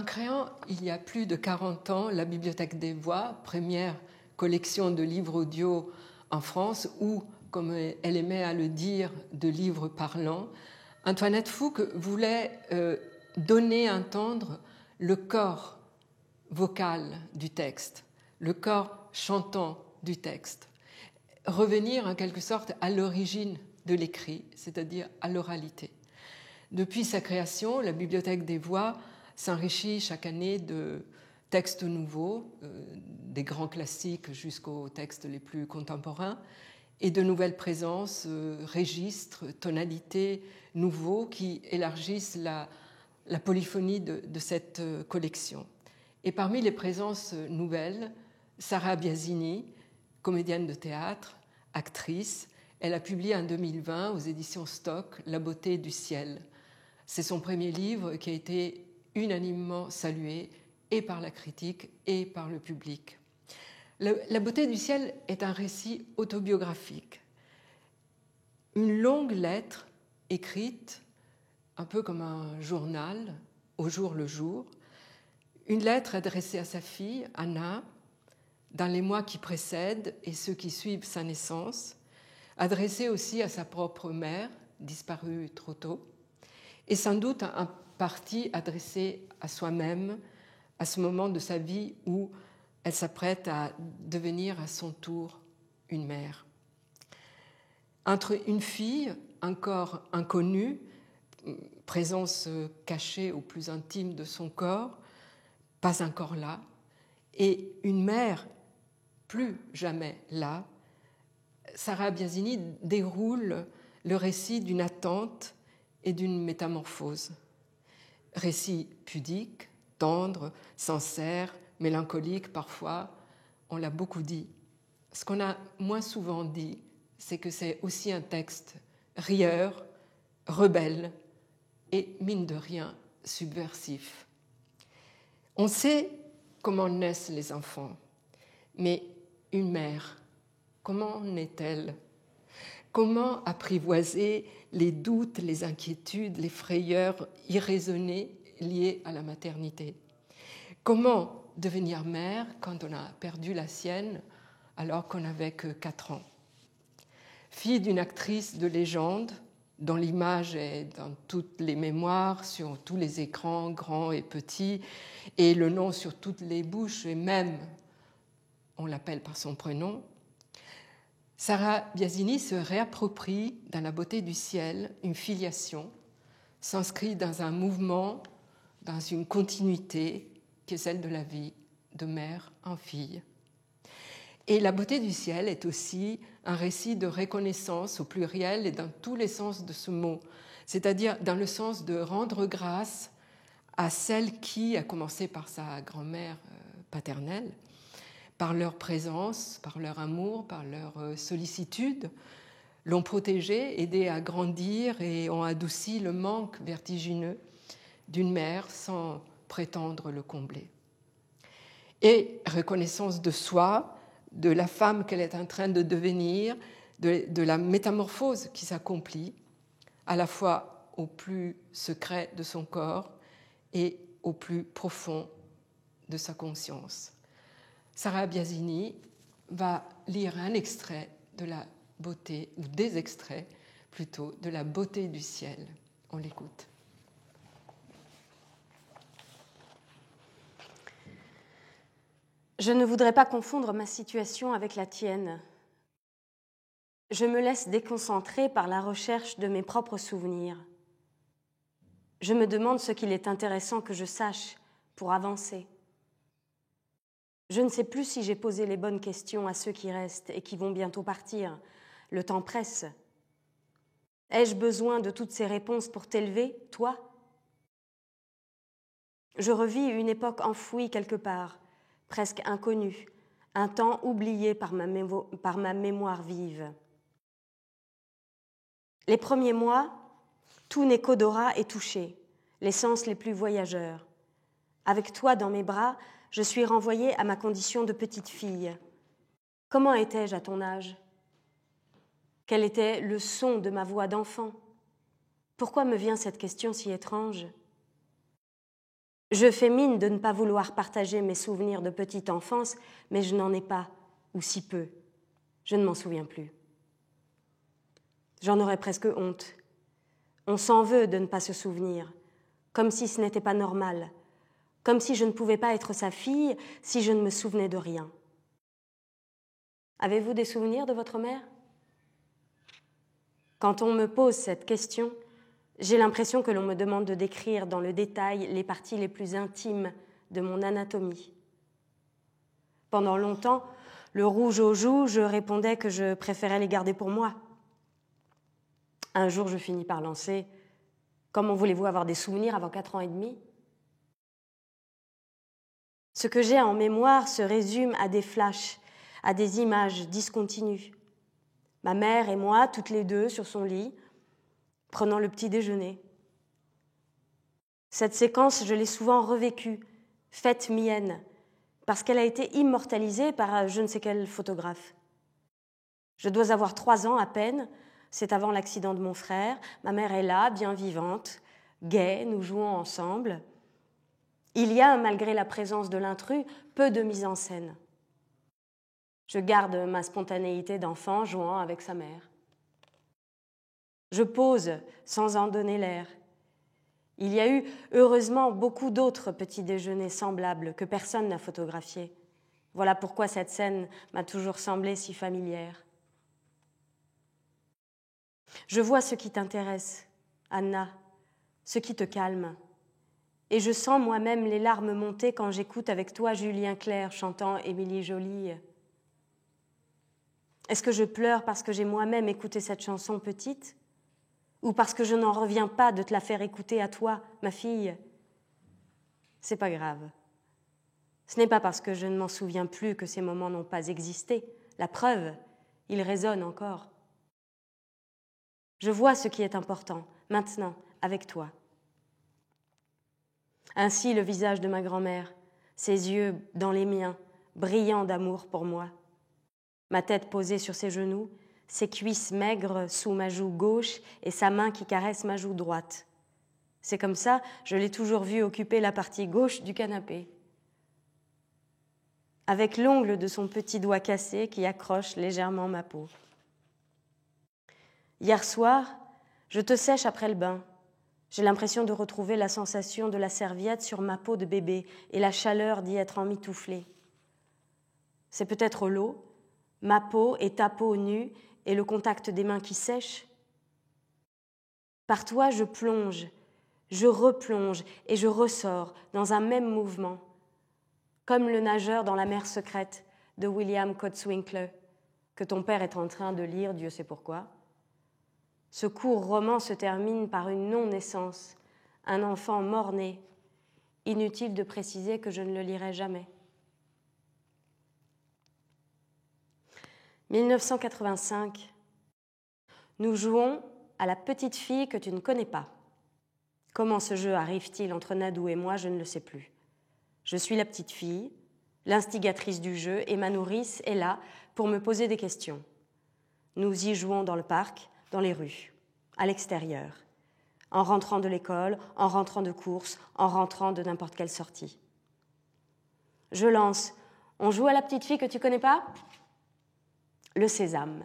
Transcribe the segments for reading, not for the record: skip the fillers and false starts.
créant, il y a plus de 40 ans, la Bibliothèque des Voix, première collection de livres audio en France, ou, comme elle aimait à le dire, de livres parlants, Antoinette Fouque voulait donner à entendre le corps vocal du texte, le corps chantant du texte, revenir en quelque sorte à l'origine de l'écrit, c'est-à-dire à l'oralité. Depuis sa création, la Bibliothèque des Voix s'enrichit chaque année de textes nouveaux, des grands classiques jusqu'aux textes les plus contemporains, et de nouvelles présences, registres, tonalités nouveaux qui élargissent la polyphonie de cette collection. Et parmi les présences nouvelles, Sarah Biasini, comédienne de théâtre, actrice, elle a publié en 2020 aux éditions Stock La beauté du ciel. C'est son premier livre qui a été unanimement salué et par la critique et par le public. La beauté du ciel est un récit autobiographique. Une longue lettre écrite, un peu comme un journal, au jour le jour. Une lettre adressée à sa fille, Anna, dans les mois qui précèdent et ceux qui suivent sa naissance, adressée aussi à sa propre mère, disparue trop tôt, et sans doute en partie adressée à soi-même à ce moment de sa vie où elle s'apprête à devenir à son tour une mère. Entre une fille, encore inconnue, présence cachée au plus intime de son corps, pas encore là, et une mère plus jamais là, Sarah Biasini déroule le récit d'une attente et d'une métamorphose. Récit pudique, tendre, sincère, mélancolique parfois, on l'a beaucoup dit. Ce qu'on a moins souvent dit, c'est que c'est aussi un texte rieur, rebelle et, mine de rien, subversif. On sait comment naissent les enfants, mais une mère, comment naît-elle ? Comment apprivoiser les doutes, les inquiétudes, les frayeurs irraisonnées liées à la maternité ? Comment devenir mère quand on a perdu la sienne alors qu'on n'avait que 4 ans ? Fille d'une actrice de légende, dont l'image est dans toutes les mémoires, sur tous les écrans, grands et petits, et le nom sur toutes les bouches, et même on l'appelle par son prénom, Sarah Biasini se réapproprie dans la beauté du ciel une filiation, s'inscrit dans un mouvement, dans une continuité qui est celle de la vie de mère en fille. Et la beauté du ciel est aussi un récit de reconnaissance au pluriel et dans tous les sens de ce mot, c'est-à-dire dans le sens de rendre grâce à celle qui, à commencer par sa grand-mère paternelle, par leur présence, par leur amour, par leur sollicitude, l'ont protégé, aidé à grandir et ont adouci le manque vertigineux d'une mère sans prétendre le combler. Et reconnaissance de soi, de la femme qu'elle est en train de devenir, de la métamorphose qui s'accomplit, à la fois au plus secret de son corps et au plus profond de sa conscience. Sarah Biasini va lire un extrait de la beauté, ou des extraits plutôt, de la beauté du ciel. On l'écoute. Je ne voudrais pas confondre ma situation avec la tienne. Je me laisse déconcentrer par la recherche de mes propres souvenirs. Je me demande ce qu'il est intéressant que je sache pour avancer. Je ne sais plus si j'ai posé les bonnes questions à ceux qui restent et qui vont bientôt partir. Le temps presse. Ai-je besoin de toutes ces réponses pour t'élever, toi ? Je revis une époque enfouie quelque part, presque inconnue, un temps oublié par ma mémoire vive. Les premiers mois, tout n'est qu'odorat et toucher, les sens les plus voyageurs. Avec toi dans mes bras, je suis renvoyée à ma condition de petite fille. Comment étais-je à ton âge ? Quel était le son de ma voix d'enfant ? Pourquoi me vient cette question si étrange ? Je fais mine de ne pas vouloir partager mes souvenirs de petite enfance, mais je n'en ai pas, ou si peu. Je ne m'en souviens plus. J'en aurais presque honte. On s'en veut de ne pas se souvenir, comme si ce n'était pas normal, comme si je ne pouvais pas être sa fille si je ne me souvenais de rien. Avez-vous des souvenirs de votre mère ? Quand on me pose cette question, j'ai l'impression que l'on me demande de décrire dans le détail les parties les plus intimes de mon anatomie. Pendant longtemps, le rouge aux joues, je répondais que je préférais les garder pour moi. Un jour, je finis par lancer « Comment voulez-vous avoir des souvenirs avant 4 ans et demi ?» Ce que j'ai en mémoire se résume à des flashs, à des images discontinues. Ma mère et moi, toutes les deux, sur son lit, prenant le petit déjeuner. Cette séquence, je l'ai souvent revécue, faite mienne, parce qu'elle a été immortalisée par je ne sais quel photographe. Je dois avoir 3 ans à peine, c'est avant l'accident de mon frère, ma mère est là, bien vivante, gaie, nous jouons ensemble. Il y a, malgré la présence de l'intrus, peu de mise en scène. Je garde ma spontanéité d'enfant jouant avec sa mère. Je pose sans en donner l'air. Il y a eu, heureusement, beaucoup d'autres petits déjeuners semblables que personne n'a photographiés. Voilà pourquoi cette scène m'a toujours semblé si familière. Je vois ce qui t'intéresse, Anna, ce qui te calme. Et je sens moi-même les larmes monter quand j'écoute avec toi Julien Clerc chantant Émilie Joly. Est-ce que je pleure parce que j'ai moi-même écouté cette chanson petite ? Ou parce que je n'en reviens pas de te la faire écouter à toi, ma fille ? C'est pas grave. Ce n'est pas parce que je ne m'en souviens plus que ces moments n'ont pas existé. La preuve, ils résonnent encore. Je vois ce qui est important, maintenant, avec toi. Ainsi le visage de ma grand-mère, ses yeux dans les miens, brillants d'amour pour moi. Ma tête posée sur ses genoux, ses cuisses maigres sous ma joue gauche et sa main qui caresse ma joue droite. C'est comme ça, je l'ai toujours vue occuper la partie gauche du canapé. Avec l'ongle de son petit doigt cassé qui accroche légèrement ma peau. Hier soir, je te sèche après le bain. J'ai l'impression de retrouver la sensation de la serviette sur ma peau de bébé et la chaleur d'y être emmitouflée. C'est peut-être l'eau, ma peau et ta peau nue et le contact des mains qui sèchent. Par toi, je plonge, je replonge et je ressors dans un même mouvement, comme le nageur dans la mer secrète de William Cotswinkle, que ton père est en train de lire, Dieu sait pourquoi. Ce court roman se termine par une non-naissance, un enfant mort-né. Inutile de préciser que je ne le lirai jamais. 1985. Nous jouons à la petite fille que tu ne connais pas. Comment ce jeu arrive-t-il entre Nadou et moi, je ne le sais plus. Je suis la petite fille, l'instigatrice du jeu, et ma nourrice est là pour me poser des questions. Nous y jouons dans le parc, dans les rues, à l'extérieur, en rentrant de l'école, en rentrant de course, en rentrant de n'importe quelle sortie. Je lance « On joue à la petite fille que tu connais pas ?» Le sésame.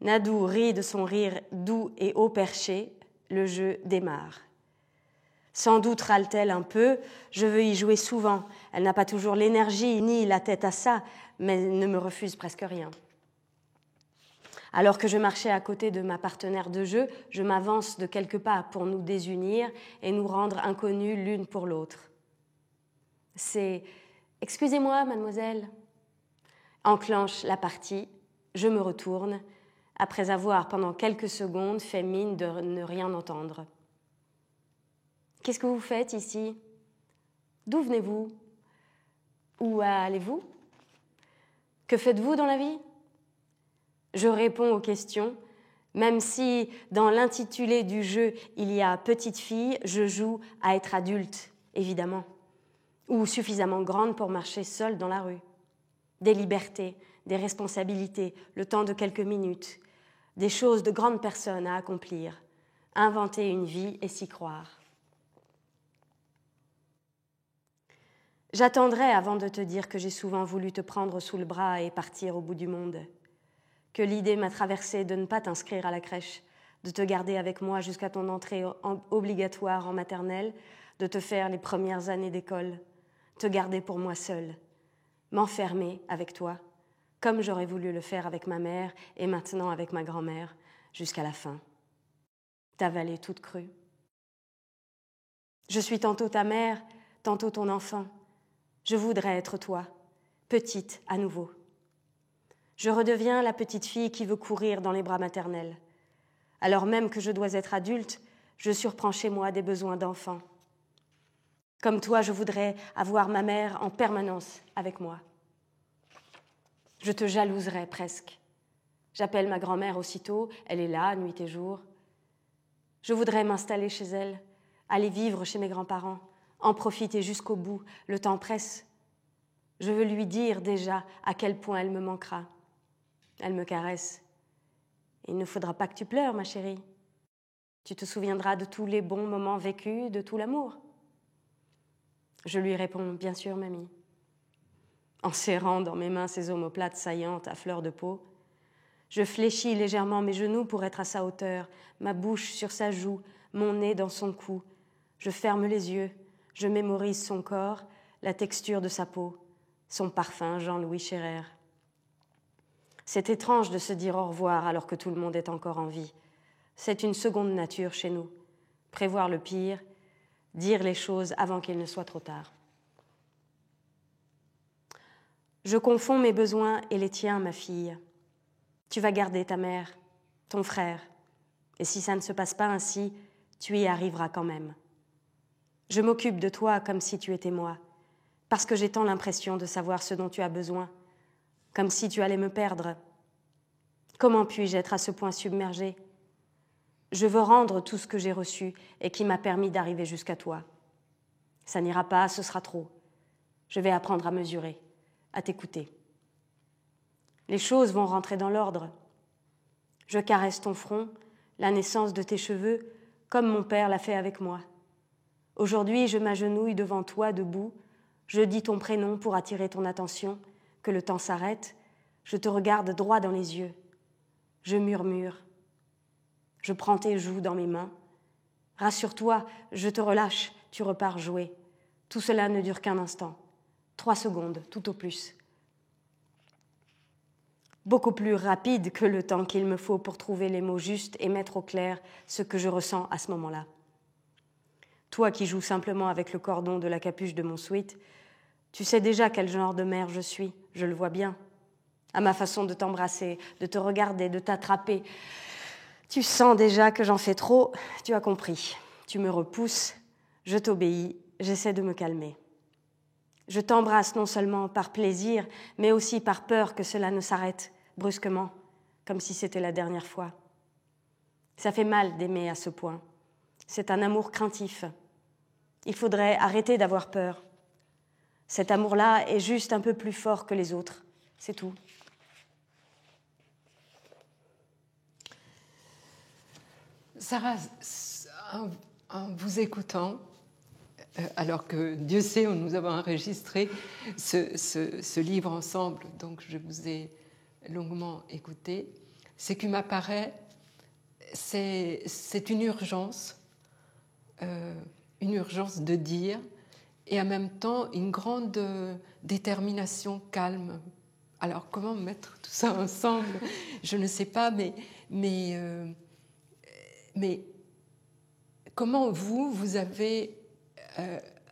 Nadou rit de son rire doux et haut perché. Le jeu démarre. Sans doute râle-t-elle un peu. Je veux y jouer souvent. Elle n'a pas toujours l'énergie ni la tête à ça, mais ne me refuse presque rien. Alors que je marchais à côté de ma partenaire de jeu, je m'avance de quelques pas pour nous désunir et nous rendre inconnus l'une pour l'autre. C'est « Excusez-moi, mademoiselle » enclenche la partie. Je me retourne, après avoir pendant quelques secondes fait mine de ne rien entendre. « Qu'est-ce que vous faites ici ? D'où venez-vous ? Où allez-vous ? Que faites-vous dans la vie ? » Je réponds aux questions, même si dans l'intitulé du jeu il y a « petite fille », je joue à être adulte, évidemment, ou suffisamment grande pour marcher seule dans la rue. Des libertés, des responsabilités, le temps de quelques minutes, des choses de grandes personnes à accomplir, inventer une vie et s'y croire. J'attendrai avant de te dire que j'ai souvent voulu te prendre sous le bras et partir au bout du monde, que l'idée m'a traversée de ne pas t'inscrire à la crèche, de te garder avec moi jusqu'à ton entrée obligatoire en maternelle, de te faire les premières années d'école, te garder pour moi seule, m'enfermer avec toi, comme j'aurais voulu le faire avec ma mère et maintenant avec ma grand-mère, jusqu'à la fin. T'avaler toute crue. Je suis tantôt ta mère, tantôt ton enfant. Je voudrais être toi, petite à nouveau. Je redeviens la petite fille qui veut courir dans les bras maternels. Alors même que je dois être adulte, je surprends chez moi des besoins d'enfant. Comme toi, je voudrais avoir ma mère en permanence avec moi. Je te jalouserais presque. J'appelle ma grand-mère aussitôt, elle est là, nuit et jour. Je voudrais m'installer chez elle, aller vivre chez mes grands-parents, en profiter jusqu'au bout, le temps presse. Je veux lui dire déjà à quel point elle me manquera. Elle me caresse. Il ne faudra pas que tu pleures, ma chérie. Tu te souviendras de tous les bons moments vécus, de tout l'amour. Je lui réponds, bien sûr, mamie. En serrant dans mes mains ses omoplates saillantes à fleur de peau, je fléchis légèrement mes genoux pour être à sa hauteur, ma bouche sur sa joue, mon nez dans son cou. Je ferme les yeux, je mémorise son corps, la texture de sa peau, son parfum Jean-Louis Scherrer. C'est étrange de se dire au revoir alors que tout le monde est encore en vie. C'est une seconde nature chez nous. Prévoir le pire, dire les choses avant qu'il ne soit trop tard. Je confonds mes besoins et les tiens, ma fille. Tu vas garder ta mère, ton frère, et si ça ne se passe pas ainsi, tu y arriveras quand même. Je m'occupe de toi comme si tu étais moi, parce que j'ai tant l'impression de savoir ce dont tu as besoin, comme si tu allais me perdre. Comment puis-je être à ce point submergée ? Je veux rendre tout ce que j'ai reçu et qui m'a permis d'arriver jusqu'à toi. Ça n'ira pas, ce sera trop. Je vais apprendre à mesurer, à t'écouter. Les choses vont rentrer dans l'ordre. Je caresse ton front, la naissance de tes cheveux, comme mon père l'a fait avec moi. Aujourd'hui, je m'agenouille devant toi, debout. Je dis ton prénom pour attirer ton attention, que le temps s'arrête. Je te regarde droit dans les yeux. Je murmure. Je prends tes joues dans mes mains. Rassure-toi, je te relâche, tu repars jouer. Tout cela ne dure qu'un instant. 3 secondes, tout au plus. Beaucoup plus rapide que le temps qu'il me faut pour trouver les mots justes et mettre au clair ce que je ressens à ce moment-là. Toi qui joues simplement avec le cordon de la capuche de mon sweat, tu sais déjà quel genre de mère je suis, je le vois bien. À ma façon de t'embrasser, de te regarder, de t'attraper. Tu sens déjà que j'en fais trop, tu as compris. Tu me repousses, je t'obéis, j'essaie de me calmer. Je t'embrasse non seulement par plaisir, mais aussi par peur que cela ne s'arrête brusquement, comme si c'était la dernière fois. Ça fait mal d'aimer à ce point. C'est un amour craintif. Il faudrait arrêter d'avoir peur. Cet amour-là est juste un peu plus fort que les autres, c'est tout. Sarah, en vous écoutant, alors que Dieu sait où nous avons enregistré ce livre ensemble, donc je vous ai longuement écouté, ce qui m'apparaît, c'est une urgence de dire, et en même temps une grande détermination calme. Alors comment mettre tout ça ensemble ? Je ne sais pas, mais comment vous avez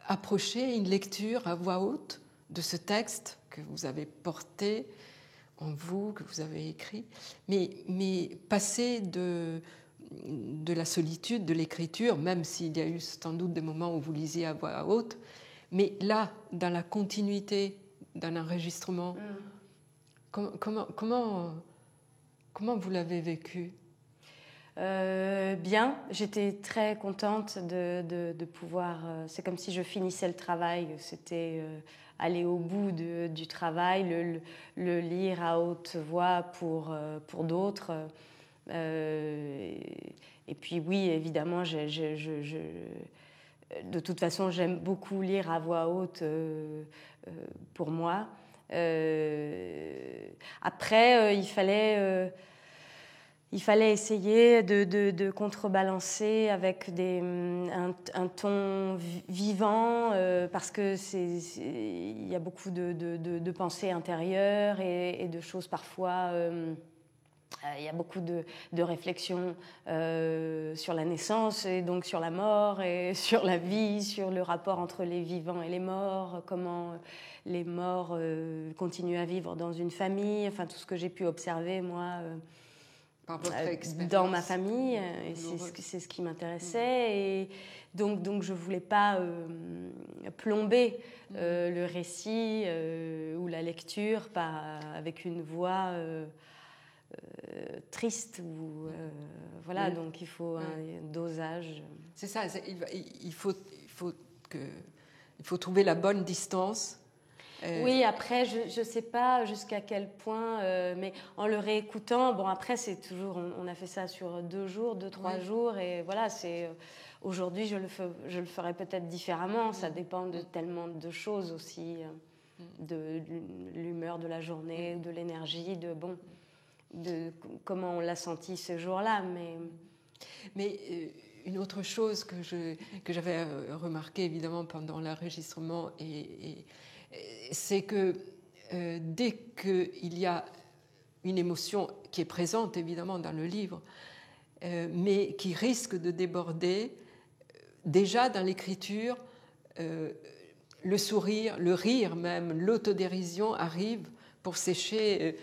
approché une lecture à voix haute de ce texte que vous avez porté en vous, que vous avez écrit, mais passer de la solitude, de l'écriture, même s'il y a eu sans doute des moments où vous lisiez à voix haute, mais là, dans la continuité d'un enregistrement, comment vous l'avez vécu ? Bien, j'étais très contente de pouvoir... c'est comme si je finissais le travail, c'était aller au bout du travail, le lire à haute voix pour d'autres. Et puis oui, évidemment, de toute façon, j'aime beaucoup lire à voix haute pour moi. Après, il fallait essayer de contrebalancer avec un ton vivant, parce que il y a beaucoup de pensées intérieures et de choses parfois. Il y a beaucoup de réflexions sur la naissance et donc sur la mort et sur la vie, sur le rapport entre les vivants et les morts, comment les morts continuent à vivre dans une famille, enfin tout ce que j'ai pu observer moi dans ma famille, et c'est ce qui m'intéressait. Et donc je ne voulais pas plomber le récit ou la lecture avec une voix triste. Voilà, donc il faut un dosage. C'est ça, il faut trouver la bonne distance. Oui, après, je ne sais pas jusqu'à quel point, mais en le réécoutant, bon, après, c'est toujours, on a fait ça sur 2 jours, 2-3 jours, et voilà, aujourd'hui, je le ferai peut-être différemment, ça dépend de tellement de choses aussi, de l'humeur de la journée, de l'énergie, de comment on l'a senti ce jour-là, mais une autre chose que j'avais remarqué évidemment pendant l'enregistrement, c'est que dès qu'il y a une émotion qui est présente évidemment dans le livre, mais qui risque de déborder, déjà dans l'écriture, le sourire, le rire même, l'autodérision arrive pour sécher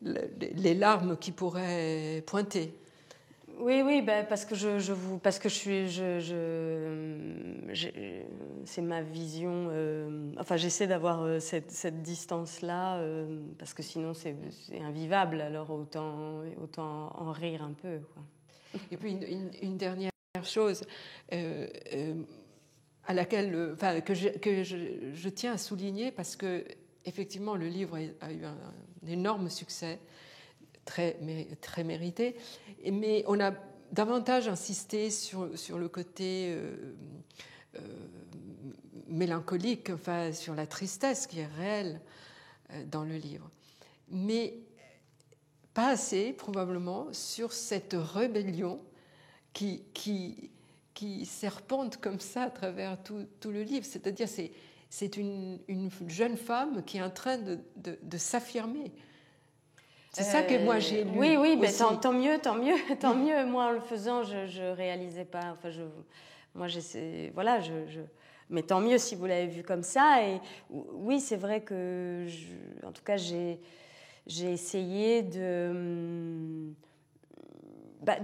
les larmes qui pourraient pointer. Oui, parce que c'est ma vision. Enfin, j'essaie d'avoir cette distance-là, parce que sinon c'est invivable. Alors autant en rire un peu, quoi. Et puis une dernière chose à laquelle, que je tiens à souligner, parce que effectivement le livre a eu un énorme succès. Très mérité, mais on a davantage insisté sur le côté mélancolique, enfin sur la tristesse qui est réelle dans le livre, mais pas assez probablement sur cette rébellion qui serpente comme ça à travers tout le livre, c'est-à-dire c'est une jeune femme qui est en train de s'affirmer. C'est ça que moi j'ai lu. Oui, mais tant mieux. Moi, en le faisant, je réalisais pas. Enfin, moi, j'essaie. Voilà, mais tant mieux si vous l'avez vu comme ça. Et oui, c'est vrai que, en tout cas, j'ai essayé de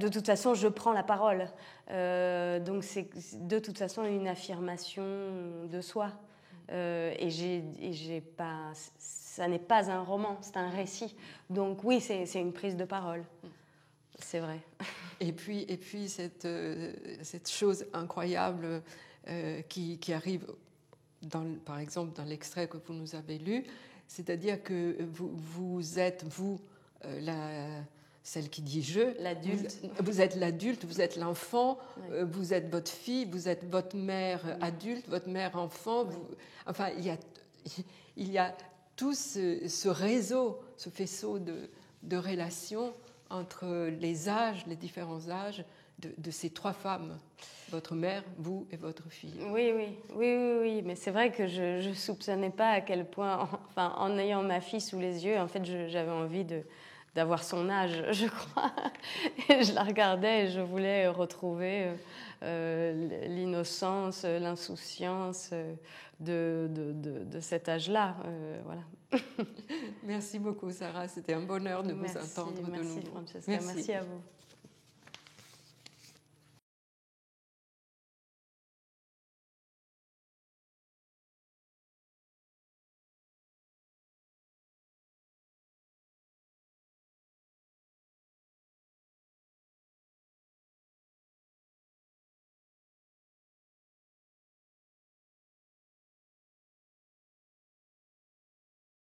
toute façon, je prends la parole. Donc, c'est de toute façon une affirmation de soi. Et j'ai pas. Ça n'est pas un roman, c'est un récit. Donc oui, c'est une prise de parole. C'est vrai. Et puis cette chose incroyable qui arrive, par exemple, dans l'extrait que vous nous avez lu, c'est-à-dire que vous êtes, celle qui dit « je », l'adulte. Vous êtes l'adulte, vous êtes l'enfant, oui. Vous êtes votre fille, vous êtes votre mère adulte, votre mère enfant. Oui. Enfin, il y a tout ce réseau, ce faisceau de relations entre les âges, les différents âges de ces 3 femmes, votre mère, vous et votre fille. Oui, mais c'est vrai que je ne soupçonnais pas à quel point, en ayant ma fille sous les yeux, en fait, j'avais envie d'avoir son âge, je crois. Et je la regardais et je voulais retrouver l'innocence, l'insouciance de cet âge-là. Voilà. Merci beaucoup, Sarah. C'était un bonheur de vous entendre. Merci, Francesca. Merci à vous.